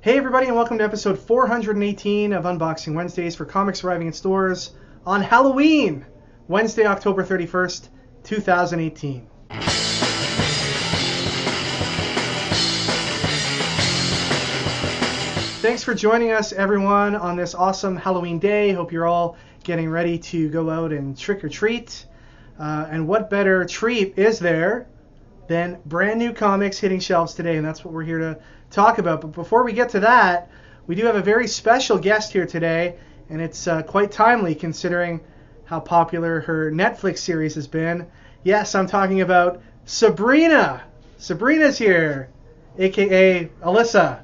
Hey everybody, and welcome to episode 418 of Unboxing Wednesdays for comics arriving in stores on Halloween, Wednesday, October 31st, 2018. Thanks for joining us, everyone, on this awesome Halloween day. Hope you're all getting ready to go out and trick or treat. And what better treat is there than brand new comics hitting shelves today? And that's what we're here to talk about. But before we get to that, we do have a very special guest here today, and it's quite timely considering how popular her Netflix series has been. Yes, I'm talking about Sabrina. Sabrina's here, aka Alyssa.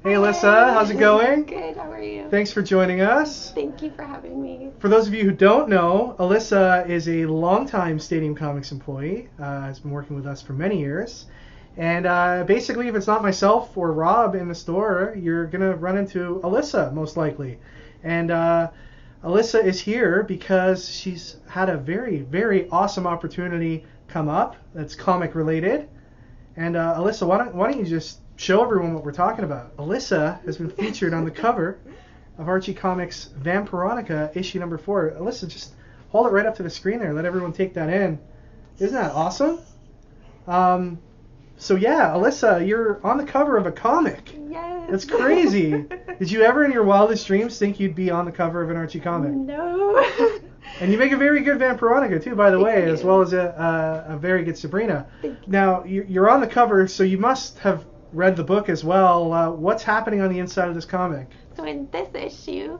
Hey Alyssa, how's it going? Good, how are you? Thanks for joining us. Thank you for having me. For those of you who don't know, Alyssa is a longtime Stadium Comics employee. Has been working with us for many years. And basically, if it's not myself or Rob in the store, you're going to run into Alyssa, most likely. And Alyssa is here because she's had a very, very awesome opportunity come up that's comic related. And Alyssa, why don't you just show everyone what we're talking about? Alyssa has been featured on the cover of Archie Comics' Vampironica, issue number 4. Alyssa, just hold it right up to the screen there. Let everyone take that in. Isn't that awesome? So yeah, Alyssa, you're on the cover of a comic. Yes. That's crazy. Did you ever in your wildest dreams think you'd be on the cover of an Archie comic? No. And you make a very good Vampironica too, by the way, Thank as you. well as a very good Sabrina. Thank you. Now, you're on the cover, so you must have read the book as well. What's happening on the inside of this comic? So in this issue,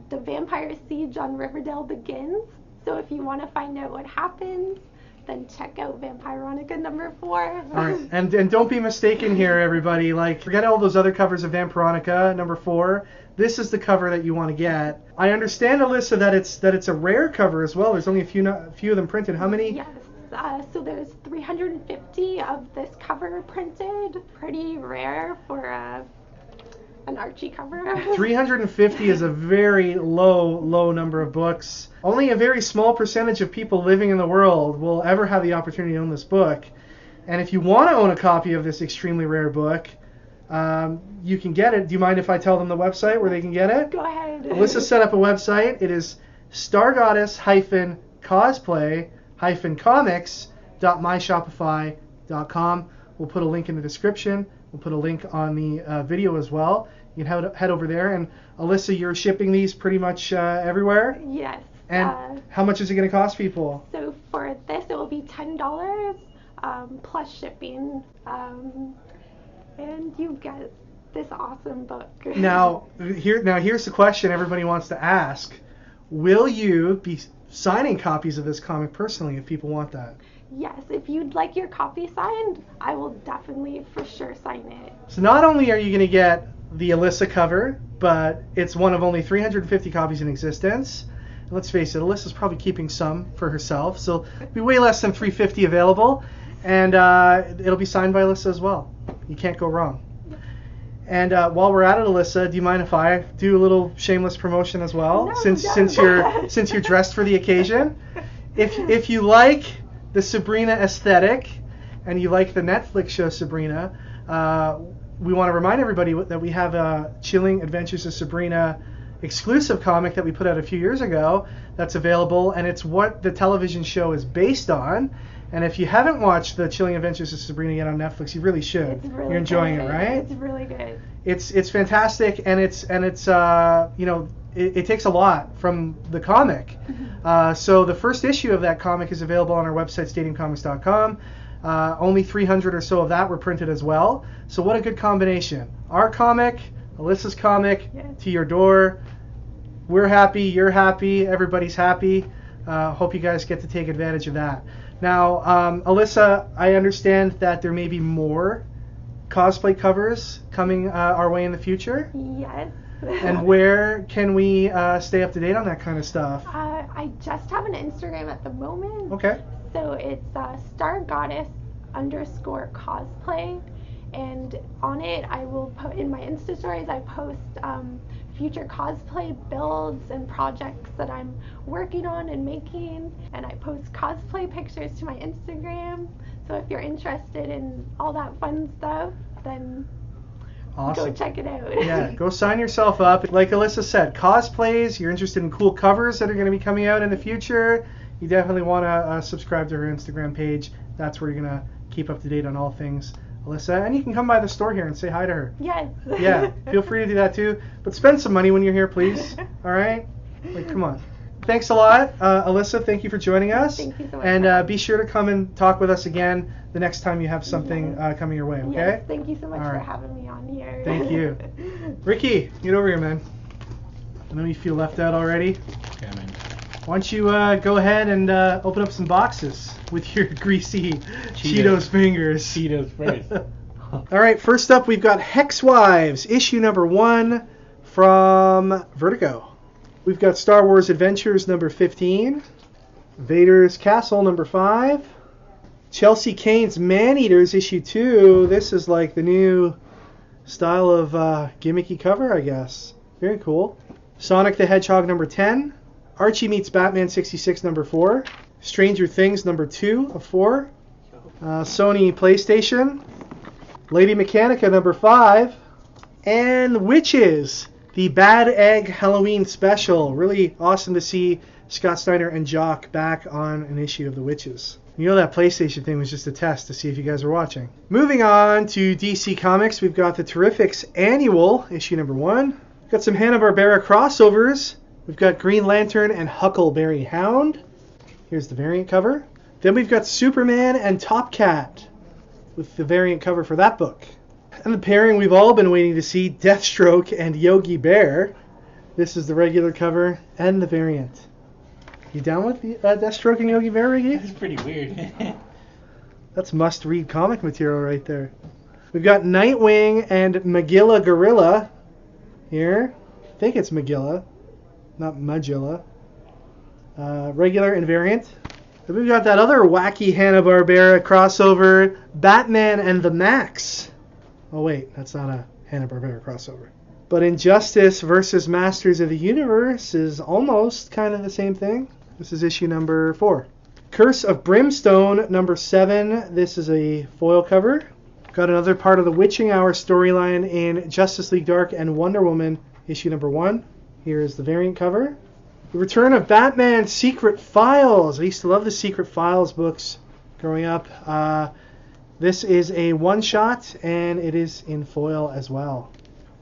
the vampire siege on Riverdale begins. So if you want to find out what happens, then check out Vampironica number 4. All right, and don't be mistaken here, everybody. Like, forget all those other covers of Vampironica number 4. This is the cover that you want to get. I understand, Alyssa, that it's a rare cover as well. There's only a few of them printed. How many? Yes. So there's 350 of this cover printed. Pretty rare for an Archie cover. 350 is a very low number of books. Only a very small percentage of people living in the world will ever have the opportunity to own this book. And if you want to own a copy of this extremely rare book, you can get it. Do you mind if I tell them the website where they can get it? Go ahead. Alyssa set up a website. It is stargoddess-cosplay-comics.myshopify.com. We'll put a link in the description. We'll put a link on the video as well. You can head over there. And Alyssa, you're shipping these pretty much everywhere? Yes. And how much is it going to cost people? So for this, it will be $10 plus shipping. And you get this awesome book. Now here's the question everybody wants to ask. Will you be signing copies of this comic personally if people want that? Yes, if you'd like your copy signed, I will definitely for sure sign it. So not only are you going to get the Alyssa cover, but it's one of only 350 copies in existence. And let's face it, Alyssa's probably keeping some for herself, so it'll be way less than 350 available. And it'll be signed by Alyssa as well. You can't go wrong. And while we're at it, Alyssa, do you mind if I do a little shameless promotion as well? No, since you're dressed for the occasion? If you like the Sabrina aesthetic and you like the Netflix show Sabrina, we want to remind everybody that we have a Chilling Adventures of Sabrina exclusive comic that we put out a few years ago that's available, and it's what the television show is based on. And if you haven't watched the Chilling Adventures of Sabrina yet on Netflix, you really should. It's really You're enjoying good. it, right? It's really good. It's fantastic, and it's it takes a lot from the comic. So the first issue of that comic is available on our website, stadiumcomics.com. Only 300 or so of that were printed as well. So what a good combination. Our comic, Alyssa's comic, Yes. to your door. We're happy, you're happy, everybody's happy. Hope you guys get to take advantage of that. Now, Alyssa, I understand that there may be more cosplay covers coming our way in the future. Yes. And where can we stay up to date on that kind of stuff? I just have an Instagram at the moment. Okay. So it's stargoddess_cosplay. And on it, I will put in my Insta stories, I post future cosplay builds and projects that I'm working on and making, and I post cosplay pictures to my Instagram. So if you're interested in all that fun stuff, then Awesome. Go check it out. Yeah, go sign yourself up. Like Alyssa said, cosplays, you're interested in cool covers that are going to be coming out in the future, you definitely want to subscribe to her Instagram page. That's where you're going to keep up to date on all things Alyssa. And you can come by the store here and say hi to her. Yes. Yeah, feel free to do that too. But spend some money when you're here, please. All right? Like, come on. Thanks a lot. Alyssa, thank you for joining us. Thank you so much. And be sure to come and talk with us again the next time you have something coming your way, okay? Yes, thank you so much All for right. having me on here. Thank you. Ricky, get over here, man. I know you feel left out already. Yeah, man. Why don't you go ahead and open up some boxes with your greasy Cheetos fingers. Cheetos first. All right, first up we've got Hex Wives, issue number 1 from Vertigo. We've got Star Wars Adventures number 15, Vader's Castle number 5, Chelsea Kane's Man-Eaters issue 2. This is like the new style of gimmicky cover, I guess. Very cool. Sonic the Hedgehog number 10, Archie meets Batman 66 number 4, Stranger Things number 2 of 4, Sony PlayStation, Lady Mechanica number 5, and Witches, the Bad Egg Halloween special. Really awesome to see Scott Snyder and Jock back on an issue of the Witches. You know that PlayStation thing was just a test to see if you guys were watching. Moving on to DC Comics, we've got the Terrifics Annual, issue number 1. Got some Hanna-Barbera crossovers. We've got Green Lantern and Huckleberry Hound. Here's the variant cover. Then we've got Superman and Top Cat with the variant cover for that book. And the pairing we've all been waiting to see, Deathstroke and Yogi Bear. This is the regular cover and the variant. You down with the Deathstroke and Yogi Bear, Ricky? This is pretty weird. That's must-read comic material right there. We've got Nightwing and Magilla Gorilla here. I think it's Magilla, not Magilla. Regular and variant. Then we've got that other wacky Hanna-Barbera crossover, Batman and the MAXX. Oh wait, that's not a Hanna-Barbera crossover. But Injustice versus Masters of the Universe is almost kind of the same thing. This is issue number 4. Curse of Brimstone number 7. This is a foil cover. Got another part of the Witching Hour storyline in Justice League Dark and Wonder Woman issue number 1. Here is the variant cover. The return of Batman Secret Files. I used to love the Secret Files books growing up. This is a one-shot, and it is in foil as well.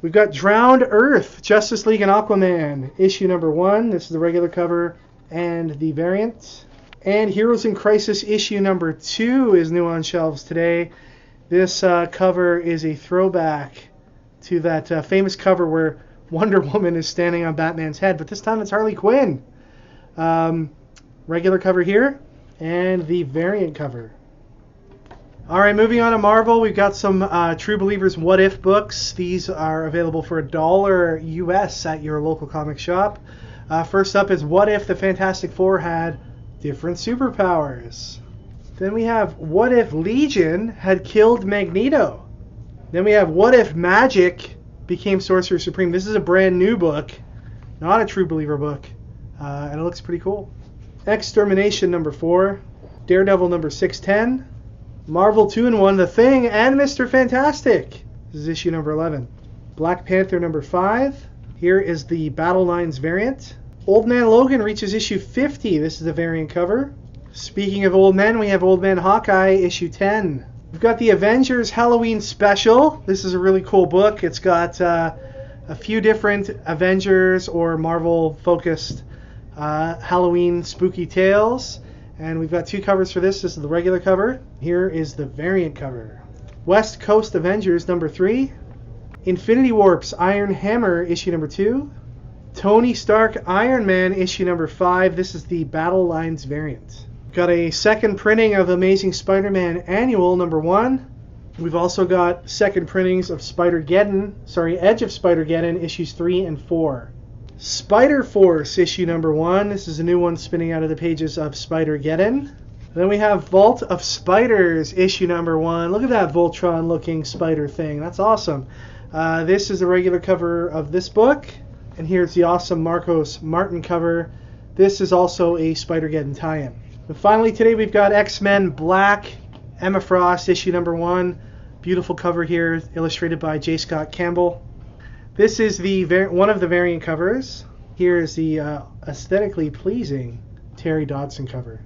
We've got Drowned Earth, Justice League and Aquaman, issue number 1. This is the regular cover and the variant. And Heroes in Crisis issue number 2 is new on shelves today. This cover is a throwback to that famous cover where Wonder Woman is standing on Batman's head, but this time it's Harley Quinn. Regular cover here, and the variant cover. Alright, moving on to Marvel, we've got some True Believers What If books. These are available for $1 US at your local comic shop. First up is What If the Fantastic Four had different superpowers. Then we have What If Legion had killed Magneto. Then we have What If Magic became Sorcerer Supreme. This is a brand new book, not a True Believer book, and it looks pretty cool. Extermination number 4, Daredevil number 610, Marvel 2-in-1, The Thing, and Mr. Fantastic. This is issue number 11. Black Panther number 5. Here is the Battle Lines variant. Old Man Logan reaches issue 50. This is the variant cover. Speaking of old men, we have Old Man Hawkeye issue 10. We've got the Avengers Halloween Special. This is a really cool book. It's got a few different Avengers or Marvel-focused Halloween spooky tales. And we've got 2 covers for this. This is the regular cover. Here is the variant cover. West Coast Avengers number 3. Infinity Warp's Iron Hammer issue number 2. Tony Stark Iron Man issue number 5. This is the Battle Lines variant. Got a second printing of Amazing Spider-Man Annual number 1. We've also got second printings of Edge of Spider-Geddon issues 3 and 4. Spider-Force issue number 1. This is a new one spinning out of the pages of Spider-Geddon. Then we have Vault of Spiders issue number 1. Look at that Voltron looking spider thing. That's awesome. This is the regular cover of this book. And here's the awesome Marcos Martin cover. This is also a Spider-Geddon tie-in. And finally today we've got X-Men Black Emma Frost issue number 1. Beautiful cover here, illustrated by J. Scott Campbell. This is the one of the variant covers. Here is the aesthetically pleasing Terry Dodson cover.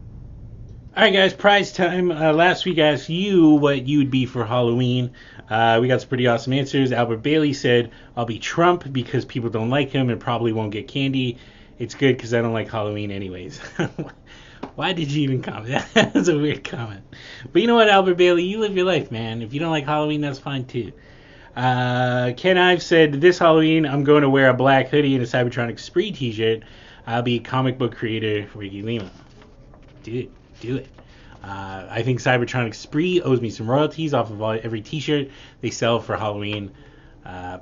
Alright guys, prize time. Last week I asked you what you would be for Halloween. We got some pretty awesome answers. Albert Bailey said, I'll be Trump because people don't like him and probably won't get candy. It's good because I don't like Halloween anyways. Why did you even comment? That's a weird comment. But you know what, Albert Bailey? You live your life, man. If you don't like Halloween, that's fine too. Ken Ives said, this Halloween I'm going to wear a black hoodie and a Cybertronic Spree t-shirt. I'll be comic book creator Ricky Lima. Do it. I think Cybertronic Spree owes me some royalties off of every t-shirt they sell for Halloween.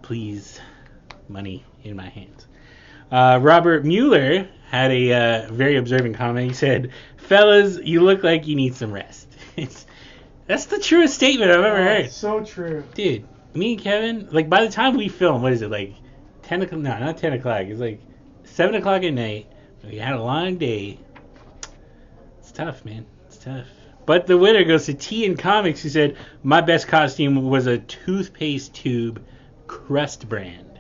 Please, money in my hands. Robert Mueller had a very observing comment. He said, fellas, you look like you need some rest. That's the truest statement I've ever heard. So true. Dude, me and Kevin, like by the time we film, what is it, like 10 o'clock? No, not 10 o'clock. It's like 7 o'clock at night. We had a long day. It's tough, man. It's tough. But the winner goes to T in Comics, who said, my best costume was a toothpaste tube crust brand.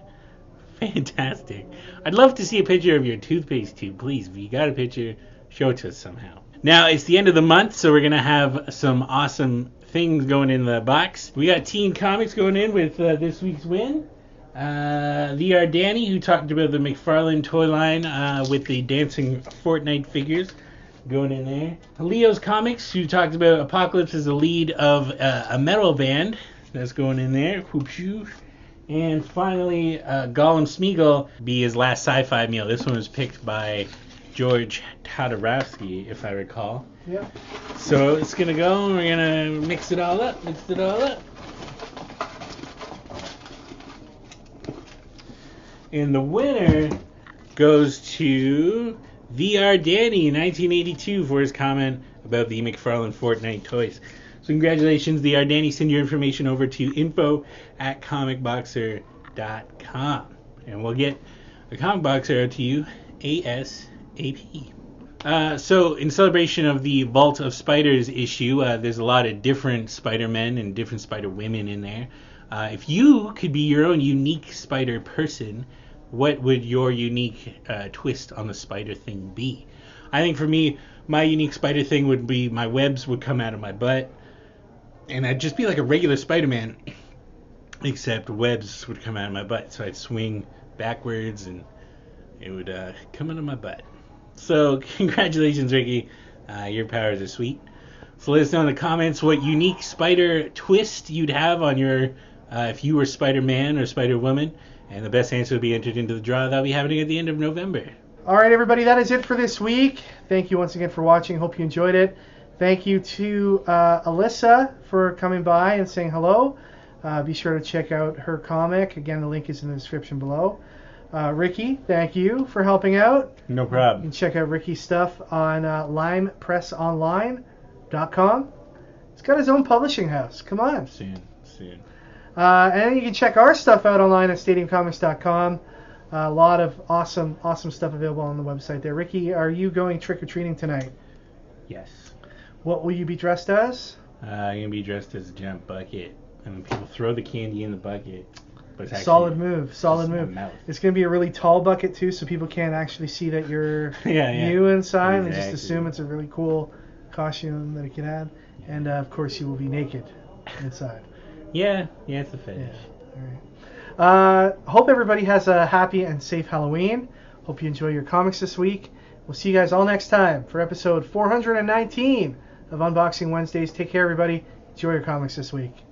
Fantastic. I'd love to see a picture of your toothpaste tube, please. If you got a picture, show it to us somehow. Now, it's the end of the month, so we're going to have some awesome things going in the box. We got Teen Comics going in with this week's win. The Danny, who talked about the McFarlane toy line with the dancing Fortnite figures, going in there. Leo's Comics, who talked about Apocalypse as the lead of a metal band. That's going in there. Whoop-shoo. And finally, Gollum Smeagol be his last sci-fi meal. This one was picked by George Todorowsky, if I recall. Yeah. So it's going to go, and we're going to mix it all up. And the winner goes to VR Danny in 1982 for his comment about the McFarlane Fortnite toys. So congratulations, VR Danny. Send your information over to info@comicboxer.com. And we'll get a comic boxer out to you ASAP. So in celebration of the Vault of Spiders issue, there's a lot of different Spider-Men and different Spider-Women in there. If you could be your own unique spider person, what would your unique twist on the spider thing be? I think for me, my unique spider thing would be my webs would come out of my butt. And I'd just be like a regular Spider-Man, except webs would come out of my butt. So I'd swing backwards and it would come out of my butt. So congratulations, Ricky. Your powers are sweet. So let us know in the comments what unique spider twist you'd have on your, if you were Spider-Man or Spider-Woman. And the best answer will be entered into the draw that'll be happening at the end of November. All right, everybody, that is it for this week. Thank you once again for watching. Hope you enjoyed it. Thank you to Alyssa for coming by and saying hello. Be sure to check out her comic. Again, the link is in the description below. Ricky, thank you for helping out. No problem. You can check out Ricky's stuff on limepressonline.com. He's got his own publishing house. Come on. Soon. And then you can check our stuff out online at stadiumcomics.com. A lot of awesome stuff available on the website there. Ricky, are you going trick-or-treating tonight? Yes. What will you be dressed as? I'm going to be dressed as a giant bucket. And when people throw the candy in the bucket. But it's Solid move. It's going to be a really tall bucket, too, so people can't actually see that you're you inside. Exactly. They just assume it's a really cool costume that it can add. And, of course, you will be naked inside. Yeah, it's a fetish. Yeah. All right. Hope everybody has a happy and safe Halloween. Hope you enjoy your comics this week. We'll see you guys all next time for episode 419 of Unboxing Wednesdays. Take care, everybody. Enjoy your comics this week.